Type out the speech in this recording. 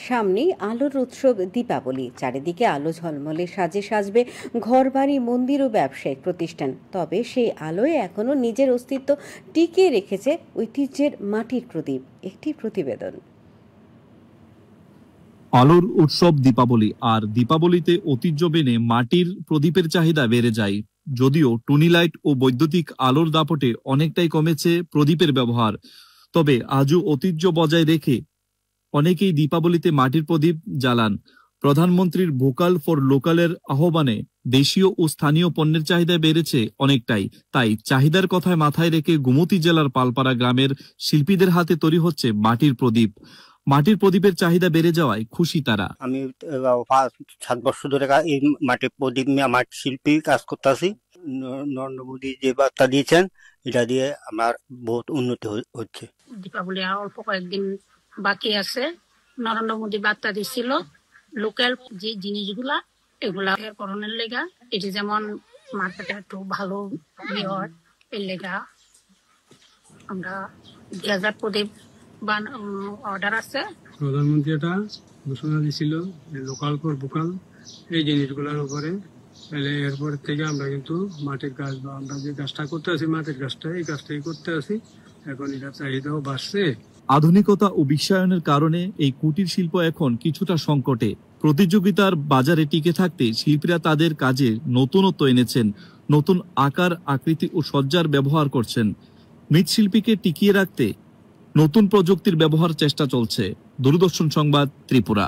সামনেই আলোর উৎসব দীপাবলি। চারিদিকে আলো ঝলমলে সাজে সাজবে ঘরবাড়ি, মন্দির ও ব্যবসায়িক প্রতিষ্ঠান। তবে সেই আলোয় এখনো নিজের অস্তিত্ব টিকিয়ে রেখেছে ঐতিহ্যের মাটির প্রদীপ। একটি প্রতিবেদন। আলোর উৎসব দীপাবলি, আর দীপাবলিতে ঐতিহ্য মেনে মাটির প্রদীপের চাহিদা বেড়ে যায়। যদিও টুনি লাইট ও বৈদ্যুতিক আলোর দাপটে অনেকটাই কমেছে প্রদীপের ব্যবহার, তবে আজও ঐতিহ্য বজায় রেখে অনেকেই দীপাবলিতে মাটির প্রদীপ জ্বালান। প্রধানমন্ত্রীর ভোকাল ফর লোকালের আহ্বানে দেশীয় ও স্থানীয় পণ্যের চাহিদা বেড়েছে অনেকটাই। তাই চাহিদার কথায় মাথায় রেখে গোমতী জেলার পালপাড়া গ্রামের শিল্পীদের হাতে তৈরি হচ্ছে মাটির প্রদীপ। মাটির প্রদীপের চাহিদা বেড়ে যাওয়ায় খুশি তারা। আমি 5-7 বছর ধরে এই মাটির প্রদীপ নিয়ে আমার শিল্পী কাজ করতেছি। নরেন্দ্র মোদী যে বার্তা দিয়েছেন, এটা দিয়ে আমার বহুত উন্নতি হচ্ছে। দীপাবলি আর অল্প কয়েকদিন বাকি আছে। নরেন্দ্র মোদী বার্তা দিছিল লোকাল যে জিনিসগুলা এগুলা করণের লেগা, এটি যেমন মার্কেটে একটু ভালো হয়, এর লেগা আমরা 2000 প্রদীপ অর্ডার আছে। প্রধানমন্ত্রী এটা ঘোষণা দিয়েছিল লোকাল ফর ভোকাল এই জিনিসগুলোর উপরে। তাহলে এরপর থেকে আমরা কিন্তু মাটির কাজ বা আমরা যে কাজটা করতে আছি মাটির কাজটা, এই কাজটাই করতে আছি। এখন এটা চাহিদাও বাড়ছে। আধুনিকতা ও বিশ্বায়নের কারণে এই কুটির শিল্প এখন কিছুটা সংকটে। প্রতিযোগিতার বাজারে টিকে থাকতে শিল্পীরা তাদের কাজে নতুনত্ব এনেছেন, নতুন আকার, আকৃতি ও সজ্জার ব্যবহার করছেন। মৃৎশিল্পীকে টিকিয়ে রাখতে নতুন প্রযুক্তির ব্যবহার চেষ্টা চলছে। দূরদর্শন সংবাদ, ত্রিপুরা।